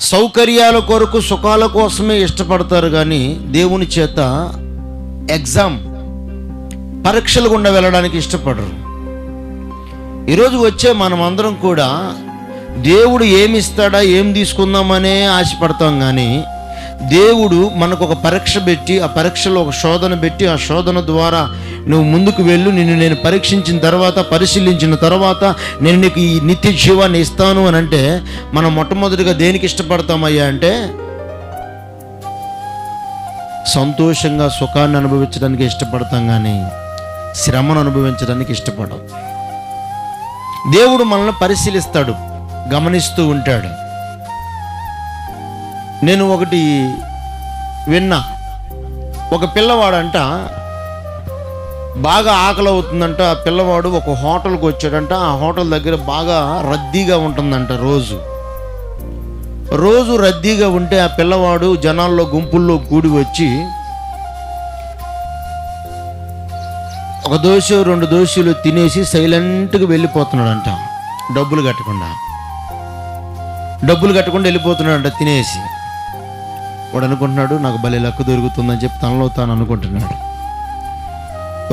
సౌకర్యాల కొరకు సుఖాల కోసమే ఇష్టపడతారు, కానీ దేవుని చేత ఎగ్జామ్ పరీక్షలు గుండా వెళ్ళడానికి ఇష్టపడరు. ఈరోజు వచ్చే మనమందరం కూడా దేవుడు ఏమి ఇస్తాడా, ఏం తీసుకుందామనే ఆశపడతాం, కానీ దేవుడు మనకు ఒక పరీక్ష పెట్టి, ఆ పరీక్షలో ఒక శోధన పెట్టి, ఆ శోధన ద్వారా నువ్వు ముందుకు వెళ్ళు, నిన్ను నేను పరీక్షించిన తర్వాత, పరిశీలించిన తర్వాత నేను నీకు ఈ నిత్య జీవాన్ని ఇస్తాను అని అంటే, మనం మొట్టమొదటిగా దేనికి ఇష్టపడతామయ్యా అంటే సంతోషంగా సుఖాన్ని అనుభవించడానికి ఇష్టపడతాం, కానీ శ్రమను అనుభవించడానికి ఇష్టపడం. దేవుడు మనల్ని పరిశీలిస్తాడు, గమనిస్తూ ఉంటాడు. నేను ఒకటి విన్నా, ఒక పిల్లవాడంట బాగా ఆకలి అవుతుందంట. ఆ పిల్లవాడు ఒక హోటల్కి వచ్చాడంట. ఆ హోటల్ దగ్గర బాగా రద్దీగా ఉంటుందంట. రోజు రద్దీగా ఉంటే ఆ పిల్లవాడు జనాల్లో గుంపుల్లో కూడి వచ్చి ఒక దోశ 2 దోశలు తినేసి సైలెంట్గా వెళ్ళిపోతున్నాడంట. డబ్బులు కట్టకుండా వెళ్ళిపోతున్నాడంట తినేసి. వాడు అనుకుంటున్నాడు, నాకు భలే లక్క దొరుకుతుందని చెప్పి తనలో తాను అనుకుంటున్నాడు.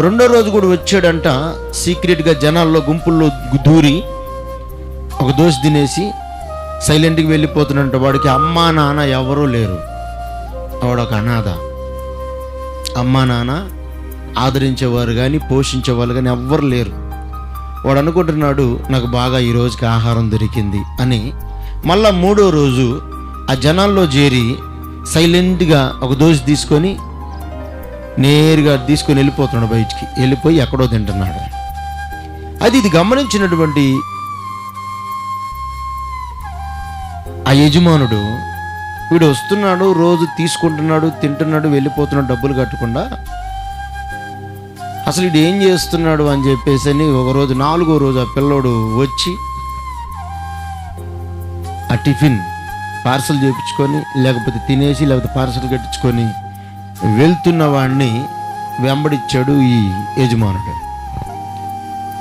రెండో రోజు కూడా వచ్చాడంట. సీక్రెట్గా జనాల్లో గుంపుల్లో దూరి ఒక దోశ తినేసి సైలెంట్గా వెళ్ళిపోతున్నాడంట. వాడికి అమ్మా నాన్న ఎవరూ లేరు. వాడు ఒక అనాథ. అమ్మా నాన్న ఆదరించేవారు కానీ పోషించేవాళ్ళు కానీ ఎవ్వరు లేరు. వాడు అనుకుంటున్నాడు, నాకు బాగా ఈ రోజుకి ఆహారం దొరికింది అని. మళ్ళా 3వ రోజు ఆ జనాల్లో చేరి సైలెంట్గా ఒక దోశ తీసుకొని నేరుగా తీసుకొని వెళ్ళిపోతున్నాడు. బయటికి వెళ్ళిపోయి ఎక్కడో తింటున్నాడు. ఇది గమనించినటువంటి ఆ యజమానుడు, వీడు వస్తున్నాడు, రోజు తీసుకుంటున్నాడు, తింటున్నాడు, వెళ్ళిపోతున్నాడు డబ్బులు కట్టకుండా, అసలు వీడు ఏం చేస్తున్నాడు అని చెప్పేసి ఒకరోజు 4వ రోజు ఆ పిల్లోడు వచ్చి ఆ టిఫిన్ పార్సల్ చేయించుకొని, లేకపోతే తినేసి, లేకపోతే పార్సల్ కట్టించుకొని వెళ్తున్న వాడిని వెంబడిచ్చాడు ఈ యజమానుడు.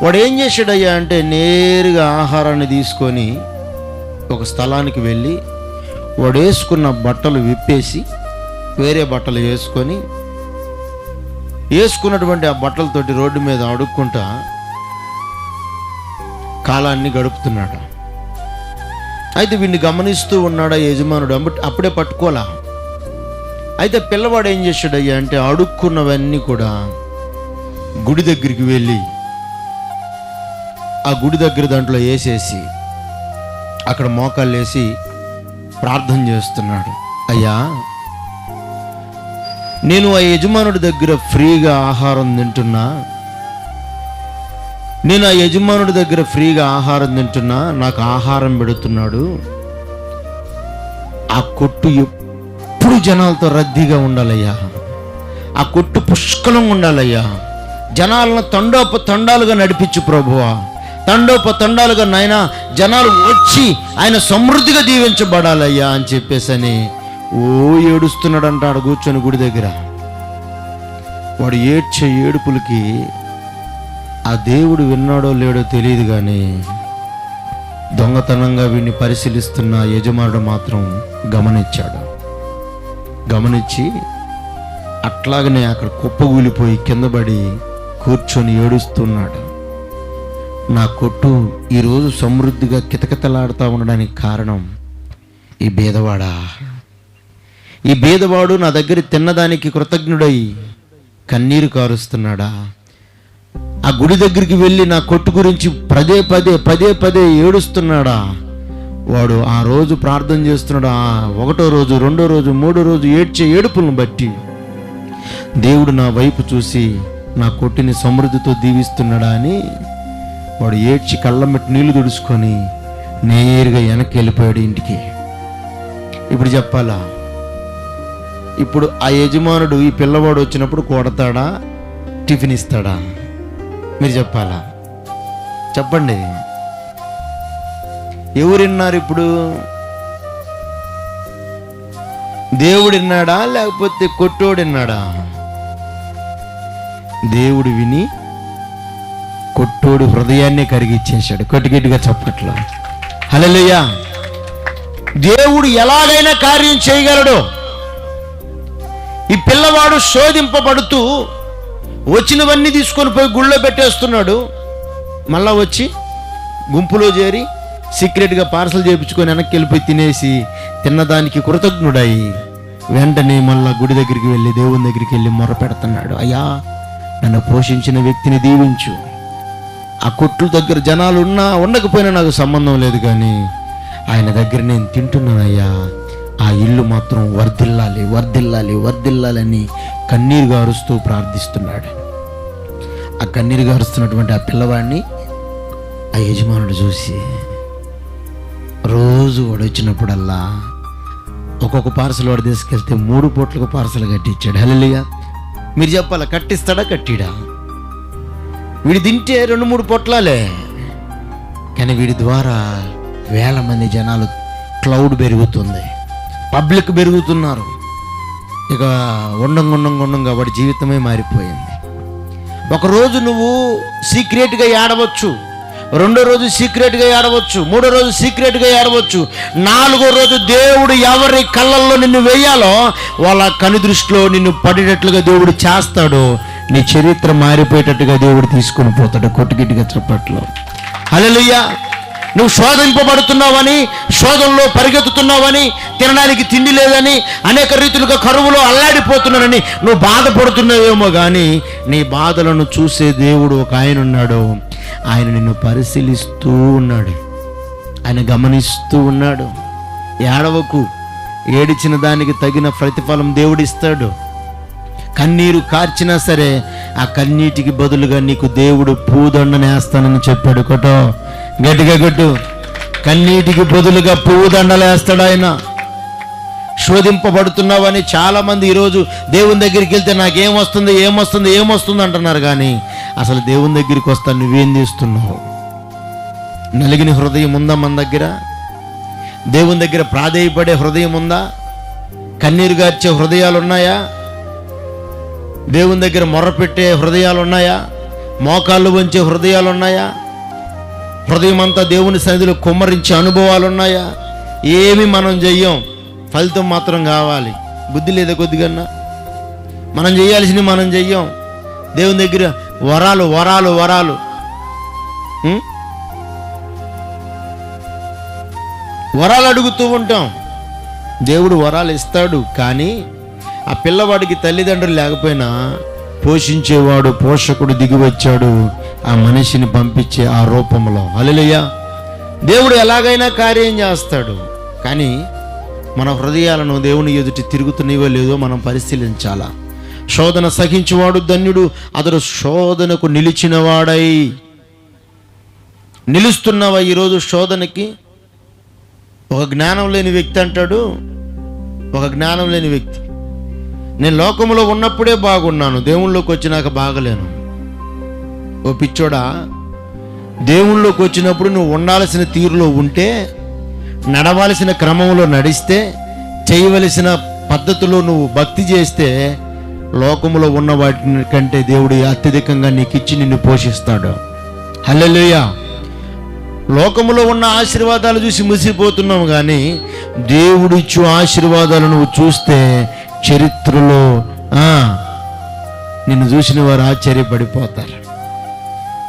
వాడు ఏం చేశాడయ్యా అంటే, నేరుగా ఆహారాన్ని తీసుకొని ఒక స్థలానికి వెళ్ళి వాడు వేసుకున్న బట్టలు విప్పేసి వేరే బట్టలు వేసుకున్నటువంటి ఆ బట్టలతోటి రోడ్డు మీద అడుక్కుంటా కాలాన్ని గడుపుతున్నాడు. అయితే వీడిని గమనిస్తూ ఉన్నాడు ఆ యజమానుడు. అప్పుడే పట్టుకోలా. అయితే పిల్లవాడు ఏం చేశాడయ్యా అంటే, అడుక్కున్నవన్నీ కూడా గుడి దగ్గరికి వెళ్ళి ఆ గుడి దగ్గర దాంట్లో వేసేసి అక్కడ మోకాళ్ళు వేసి ప్రార్థన చేస్తున్నాడు. అయ్యా, నేను ఆ యజమానుడి దగ్గర ఫ్రీగా ఆహారం తింటున్నా, నాకు ఆహారం పెడుతున్నాడు. ఆ కొట్టు ఎప్పుడు జనాలతో రద్దీగా ఉండాలయ్యా, ఆ కొట్టు పుష్కలంగా ఉండాలయ్యా, జనాలను తండోపతండాలుగా నడిపించు ప్రభువా, తండోపతండాలుగా నాయనా జనాలు వచ్చి ఆయన సమృద్ధిగా దీవించబడాలయ్యా అని చెప్పేసి ఏడుస్తున్నాడు అంటాడు కూర్చొని గుడి దగ్గర. వాడు ఏడ్చే ఏడుపులకి ఆ దేవుడు విన్నాడో లేడో తెలియదు, కానీ దొంగతనంగా వీడిని పరిశీలిస్తున్న యజమానుడు మాత్రం గమనించి అట్లాగనే అక్కడ కుప్పగూలిపోయి కిందపడి కూర్చొని ఏడుస్తున్నాడు. నా కొట్టు ఈరోజు సమృద్ధిగా కితకితలాడుతూ ఉండడానికి కారణం ఈ బేదవాడు నా దగ్గర తిన్నదానికి కృతజ్ఞుడై కన్నీరు కారుస్తున్నాడా? ఆ గుడి దగ్గరికి వెళ్ళి నా కొట్టు గురించి పదే ఏడుస్తున్నాడా? వాడు ఆ రోజు ప్రార్థన చేస్తున్నాడు. 1వ రోజు, 2వ రోజు, 3వ రోజు ఏడ్చే ఏడుపులను బట్టి దేవుడు నా వైపు చూసి నా కొట్టిని సమృద్ధితో దీవిస్తున్నాడా అని వాడు ఏడ్చి కళ్ళమెట్టి నీళ్లు తుడుచుకొని నేరుగా వెనక్కి వెళ్ళిపోయాడు ఇంటికి. ఇప్పుడు చెప్పాలా, ఇప్పుడు ఆ యజమానుడు ఈ పిల్లవాడు వచ్చినప్పుడు కొడతాడా, టిఫిన్ ఇస్తాడా? మీరు చెప్పాలా? చెప్పండి. ఎవరు విన్నారు? ఇప్పుడు దేవుడు విన్నాడా లేకపోతే కొట్టోడు విన్నాడా? దేవుడు విని కొట్టోడు హృదయాన్ని కరిగిచ్చేశాడు. కొట్టిగట్టిగా చప్పట్లో హల్లెలూయా. దేవుడు ఎలాగైనా కార్యం చేయగలడు. ఈ పిల్లవాడు శోధింపబడుతూ వచ్చినవన్నీ తీసుకొని పోయి గుళ్ళో పెట్టేస్తున్నాడు. మళ్ళా వచ్చి గుంపులో చేరి సీక్రెట్గా పార్సల్ చేయించుకొని వెనక్కి వెళ్ళిపోయి తినేసి తిన్నదానికి కృతజ్ఞుడై వెంటనే మళ్ళా గుడి దగ్గరికి వెళ్ళి దేవుని దగ్గరికి వెళ్ళి మొర పెడుతున్నాడు, అయ్యా నన్ను పోషించిన వ్యక్తిని దీవించు. ఆ కొట్ల దగ్గర జనాలు ఉండకపోయినా నాకు సంబంధం లేదు, కానీ ఆయన దగ్గర నేను తింటున్నానయ్యా, ఆ ఇల్లు మాత్రం వర్ధిల్లాలి వర్ధిల్లాలి వర్ధిల్లాలి అని కన్నీరు గారుస్తూ ప్రార్థిస్తున్నాడు. ఆ కన్నీరు గారుస్తున్నటువంటి ఆ పిల్లవాడిని ఆ యజమానుడు చూసి రోజు వాడు వచ్చినప్పుడల్లా ఒక్కొక్క పార్సల్ వాడు తీసుకెళ్తే 3 పూట్లకు పార్సల్ కట్టించాడు. హల్లెలూయా. మీరు చెప్పాలా, కట్టిస్తాడా కట్టిడా? వీడు తింటే 2-3 పొట్లాలే, కానీ వీడి ద్వారా వేల మంది జనాలు, క్లౌడ్ పెరుగుతుంది, పబ్లిక్ పెరుగుతున్నారు. ఇక ఉండంగా వాడి జీవితమే మారిపోయింది. ఒకరోజు నువ్వు సీక్రెట్గా ఏడవచ్చు, 2వ రోజు సీక్రెట్గా ఏడవచ్చు, 3వ రోజు సీక్రెట్గా ఏడవచ్చు, 4వ రోజు దేవుడు ఎవరి కళ్ళల్లో నిన్ను వేయాలో వాళ్ళ కను దృష్టిలో నిన్ను పడేటట్లుగా దేవుడు చేస్తాడు. నీ చరిత్ర మారిపోయేటట్టుగా దేవుడు తీసుకొని పోతాడు. కొట్టుగిట్టుగా చప్పట్లో హల్లెలూయా. నువ్వు శోధింపబడుతున్నావని, శోధనలో పరిగెత్తుతున్నావని, తినడానికి తిండి లేదని, అనేక రీతులుగా కరువులో అల్లాడిపోతున్నానని నువ్వు బాధపడుతున్నావేమో, కానీ నీ బాధలను చూసే దేవుడు ఒక ఆయన ఉన్నాడు. ఆయన నిన్ను పరిశీలిస్తూ ఉన్నాడు, ఆయన గమనిస్తూ ఉన్నాడు. ఏడవకు, ఏడిచిన దానికి తగిన ప్రతిఫలం దేవుడిస్తాడు. కన్నీరు కార్చినా సరే ఆ కన్నీటికి బదులుగా నీకు దేవుడు పూదండనేస్తానని చెప్పాడు. కొట్టో గట్టిగా కొట్టు. కన్నీటికి బదులుగా పూదండలేస్తాడు ఆయన. శోధింపబడుతున్నావని చాలామంది ఈరోజు దేవుని దగ్గరికి వెళ్తే నాకేమొస్తుంది ఏమొస్తుంది ఏమొస్తుంది అంటున్నారు, కానీ అసలు దేవుని దగ్గరికి వస్తా నువ్వేం చేస్తున్నావు? నలిగిన హృదయం ఉందా మన దగ్గర? దేవుని దగ్గర ప్రాధేయపడే హృదయం ఉందా? కన్నీరు గార్చే హృదయాలు ఉన్నాయా? దేవుని దగ్గర మొర్రపెట్టే హృదయాలు ఉన్నాయా? మోకాళ్ళు వంచే హృదయాలు ఉన్నాయా? హృదయం అంతా దేవుని సన్నిధిలో కుమ్మరించే అనుభవాలు ఉన్నాయా? ఏమి మనం చెయ్యం, ఫలితం మాత్రం కావాలి. బుద్ధి లేదా కొద్దిగన్నా? మనం చేయాల్సినవి మనం చెయ్యం. దేవుని దగ్గర వరాలు వరాలు వరాలు వరాలు అడుగుతూ ఉంటాం. దేవుడు వరాలు ఇస్తాడు, కానీ ఆ పిల్లవాడికి తల్లిదండ్రులు లేకపోయినా పోషించేవాడు, పోషకుడు దిగి వచ్చాడు ఆ మనిషిని పంపించే ఆ రూపంలో. హల్లెలూయా. దేవుడు ఎలాగైనా కార్యం చేస్తాడు, కానీ మన హృదయాలను దేవుని ఎదుటి తిరుగుతున్నాయో లేదో మనం పరిశీలించాలా. శోధన సహించేవాడు ధన్యుడు, అతడు శోధనకు నిలిచినవాడై. నిలుస్తున్నావా ఈరోజు శోధనకి? ఒక జ్ఞానం లేని వ్యక్తి అంటాడు, ఒక జ్ఞానం లేని వ్యక్తి, నేను లోకంలో ఉన్నప్పుడే బాగున్నాను, దేవుళ్ళలోకి వచ్చినాక బాగలేను. ఓ పిచ్చోడా, దేవుళ్ళలోకి వచ్చినప్పుడు నువ్వు ఉండాల్సిన తీరులో ఉంటే, నడవాల్సిన క్రమంలో నడిస్తే, చేయవలసిన పద్ధతిలో నువ్వు భక్తి చేస్తే, లోకంలో ఉన్న వాటి కంటే దేవుడు అత్యధికంగా నీకు ఇచ్చి నిన్ను పోషిస్తాడు. హల్లెలూయా. లోకములో ఉన్న ఆశీర్వాదాలు చూసి ముసిపోతున్నావు, కానీ దేవుడిచ్చు ఆశీర్వాదాలు నువ్వు చూస్తే చరిత్రలో నిన్ను చూసిన వారు ఆశ్చర్యపడిపోతారు.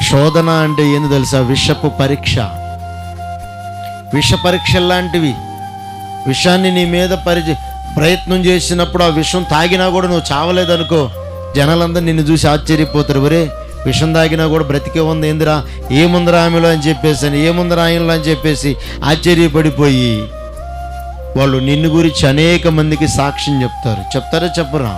శోధన అంటే ఏంది తెలుసా? విషపు పరీక్ష. విష పరీక్ష లాంటివి. విషాన్ని నీ మీద ప్రయత్నం చేసినప్పుడు ఆ విషం తాగినా కూడా నువ్వు చావలేదనుకో, జనాలందరూ నిన్ను చూసి ఆశ్చర్యపోతారు. ఒరే, విషం తాగినా కూడా బ్రతికే ఉంది ఏందిరా, ఏముందిరా ఆమెలో అని చెప్పేసి, ఏముందిరా ఆయనలో అని చెప్పేసి ఆశ్చర్యపడిపోయి వాళ్ళు నిన్ను గురించి అనేక మందికి సాక్ష్యం చెప్తారు. చెప్తారా చెప్పరా?